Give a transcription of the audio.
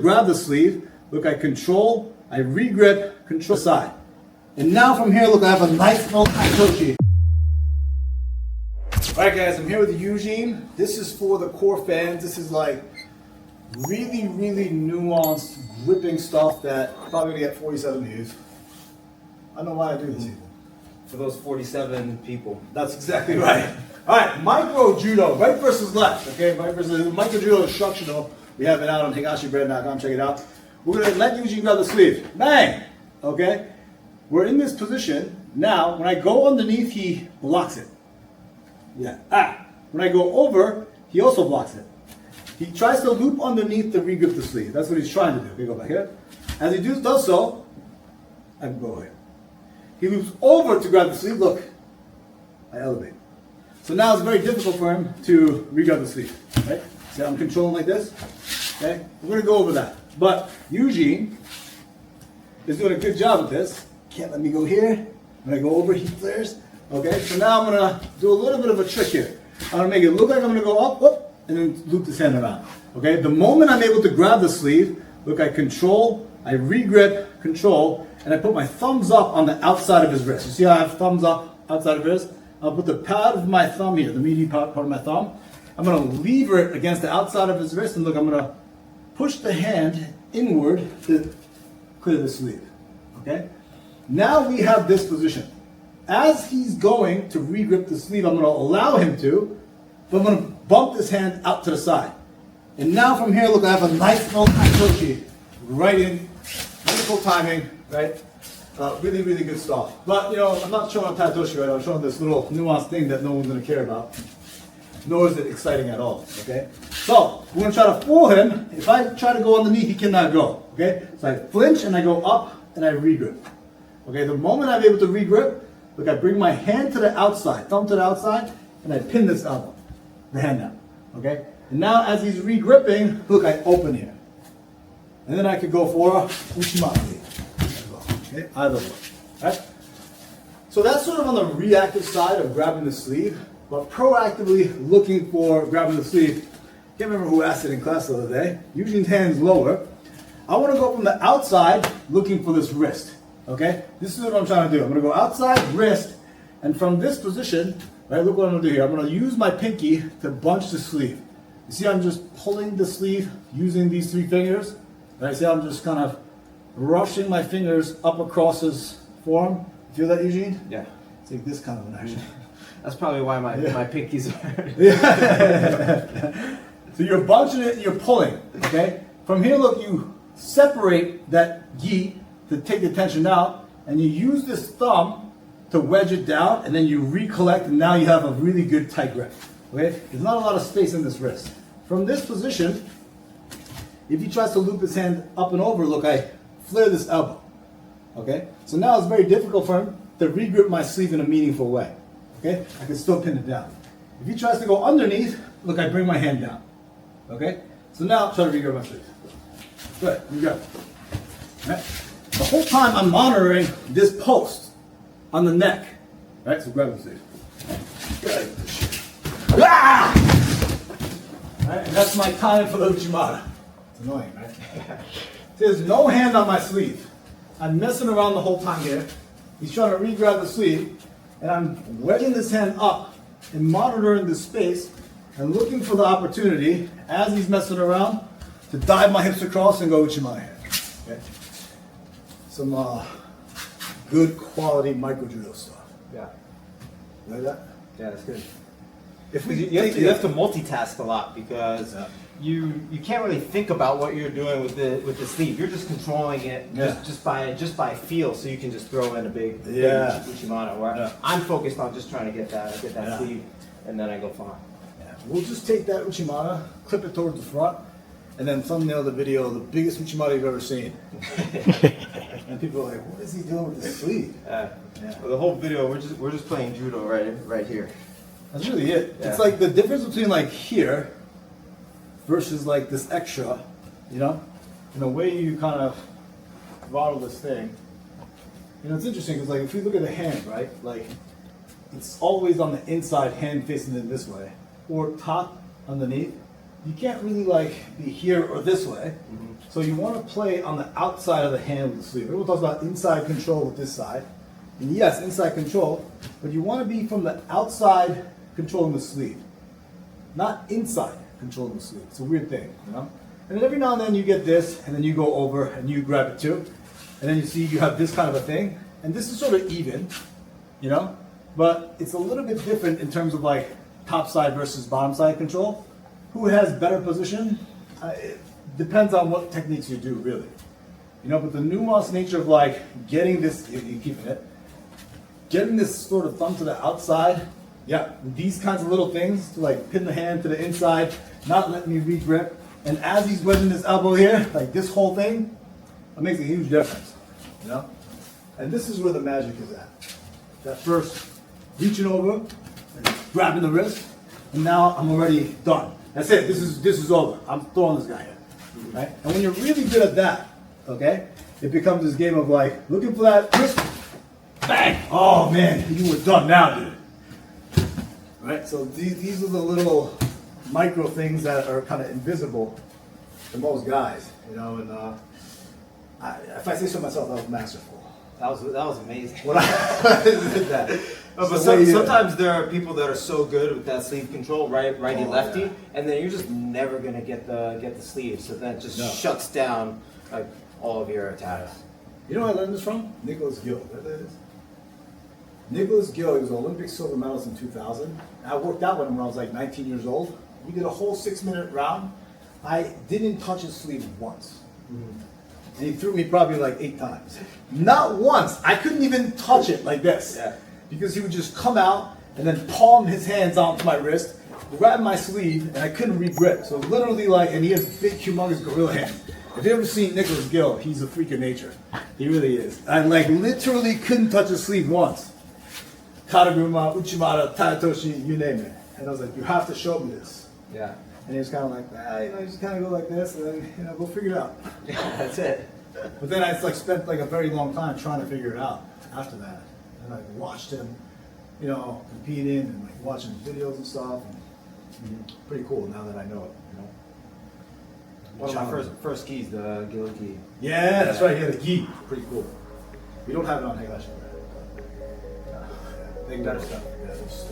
Grab the sleeve, look, I control, I regrip, control side. And now from here, look, I have a nice little anecdote. Alright guys, I'm here with Eugene. This is for the core fans. This is like really, really nuanced, gripping stuff that probably gonna get 47 views. I don't know why I do this even. For those 47 people. That's exactly right. Alright, Micro Judo, right versus left, okay? Right versus Micro Judo instructional. We have it out on higashibread.com, check it out. We're gonna let Eugene grab the sleeve. Bang! Okay? We're in this position. Now, when I go underneath, he blocks it. Yeah. Ah! When I go over, he also blocks it. He tries to loop underneath to regrip the sleeve. That's what he's trying to do. Okay, go back here. As he does so, I go here. He loops over to grab the sleeve. Look, I elevate. So now it's very difficult for him to regrab the sleeve. Right? See how I'm controlling like this? Okay? We're going to go over that. But Eugene is doing a good job with this. Can't let me go here. When I go over, he flares. Okay? So now I'm going to do a little bit of a trick here. I'm going to make it look like I'm going to go up, and then loop this hand around. Okay? The moment I'm able to grab the sleeve, look, I control, I regrip, control, and I put my thumbs up on the outside of his wrist. You see how I have thumbs up outside of his wrist? I'll put the pad of my thumb here, the meaty part of my thumb. I'm going to lever it against the outside of his wrist, and look, I'm going to push the hand inward to clear the sleeve. Okay? Now we have this position. As he's going to regrip the sleeve, I'm going to allow him to, but I'm going to bump this hand out to the side. And now from here, look, I have a nice little anecdote right in, wonderful timing, right? Really, really good stuff. But, you know, I'm not showing Tatoshi right now. I'm showing this little nuanced thing that no one's going to care about. Nor is it exciting at all, okay? So, we're going to try to fool him. If I try to go underneath, he cannot go, okay? So I flinch and I go up and I regrip. Okay, the moment I'm able to regrip, look, I bring my hand to the outside, thumb to the outside, and I pin this elbow, the hand down, okay? And now as he's regripping, look, I open here. And then I could go for Uchimaki. Okay, either way, right? So that's sort of on the reactive side of grabbing the sleeve, but proactively looking for grabbing the sleeve. Can't remember who asked it in class the other day. Eugene's hand's lower. I want to go from the outside looking for this wrist, okay? This is what I'm trying to do. I'm going to go outside, wrist, and from this position, right, look what I'm going to do here. I'm going to use my pinky to bunch the sleeve. You see I'm just pulling the sleeve using these three fingers? Right, see I'm just kind of rushing my fingers up across his forearm. Feel that, Eugene? Yeah. It's like this kind of an action. That's probably why my pinkies are. Yeah. So you're bunching it, you're pulling, okay? From here, look, you separate that gi to take the tension out, and you use this thumb to wedge it down, and then you recollect, and now you have a really good tight grip, okay? There's not a lot of space in this wrist. From this position, if he tries to loop his hand up and over, look, I flare this elbow, okay? So now it's very difficult for him to regrip my sleeve in a meaningful way, okay? I can still pin it down. If he tries to go underneath, look, I bring my hand down, okay? So now try to regrip my sleeve. Good, you go. Right? The whole time I'm monitoring this post on the neck, right? So grab the sleeve. Good. Ah! Right? And that's my time for the Uchimata. It's annoying, right? There's no hand on my sleeve. I'm messing around the whole time here. He's trying to re-grab the sleeve, and I'm wedging this hand up and monitoring the space and looking for the opportunity as he's messing around to dive my hips across and go Uchimata here. Okay? Some good quality Micro Judo stuff. Yeah. You like that? Yeah, that's good. If we You have to multitask a lot because you can't really think about what you're doing with the sleeve. You're just controlling it just by feel, so you can just throw in a big Uchimata. Where I'm focused on just trying to get that sleeve, and then I go far. Yeah. We'll just take that Uchimata, clip it towards the front, and then thumbnail the video, the biggest Uchimata you've ever seen. And people are like, what is he doing with the sleeve? Well, the whole video, we're just playing judo right here. That's really it. Yeah. It's like the difference between like here versus like this extra, you know? In the way you kind of throttle this thing. You know, it's interesting because like if you look at the hand, right? Like it's always on the inside, hand facing it this way. Or top underneath. you can't really like be here or this way. So you want to play on the outside of the hand with the sleeve. Everyone talks about inside control with this side. And yes, inside control, but you want to be from the outside controlling the sleeve, not inside controlling the sleeve. It's a weird thing, you know? And then every now and then you get this, and then you go over and you grab it too. And then you see you have this kind of a thing. And this is sort of even, you know? But it's a little bit different in terms of like top side versus bottom side control. Who has better position? It depends on what techniques you do, really. You know, but the nuanced nature of like getting this, you're keeping it, getting this sort of thumb to the outside, yeah, these kinds of little things to like pin the hand to the inside, not letting me re-grip. And as he's wedging his elbow here, like this whole thing, it makes a huge difference, you know? And this is where the magic is at. That first reaching over and grabbing the wrist, and now I'm already done. That's it, this is over. I'm throwing this guy in, right? And when you're really good at that, okay, it becomes this game of like, looking for that wrist, bang! Oh man, you were done now, dude. Right, so these are the little micro things that are kind of invisible to most guys, you know, and if I say so myself, that was masterful. That was amazing. When I did that. But sometimes there are people that are so good with that sleeve control, righty lefty, yeah. and then you're just never gonna get the sleeve. So that just shuts down like all of your attacks. You know where I learned this from? Nicholas Gill. There that is. Nicholas Gill, he was an Olympic silver medalist in 2000. I worked out with him when I was like 19 years old. We did a whole 6-minute round. I didn't touch his sleeve once. And he threw me probably like 8 times. Not once. I couldn't even touch it like this. Yeah. Because he would just come out and then palm his hands onto my wrist, grab my sleeve, and I couldn't re-grip. So literally like, and he has big, humongous gorilla hands. If you've ever seen Nicholas Gill, he's a freak of nature. He really is. I like literally couldn't touch his sleeve once. Kataguma, Uchimata, Tadatoshi, you name it. And I was like, you have to show me this. Yeah. And he was kind of like, you know, you just kind of go like this, and then, you know, go figure it out. Yeah, that's it. But then I like spent like a very long time trying to figure it out after that. And I watched him, you know, competing and like watching videos and stuff. And pretty cool now that I know it, you know. One of my first keys, the Gill key. Yeah, that's right. Yeah, the gi. Pretty cool. We don't have it on Higashi. They got better stuff. Yeah, just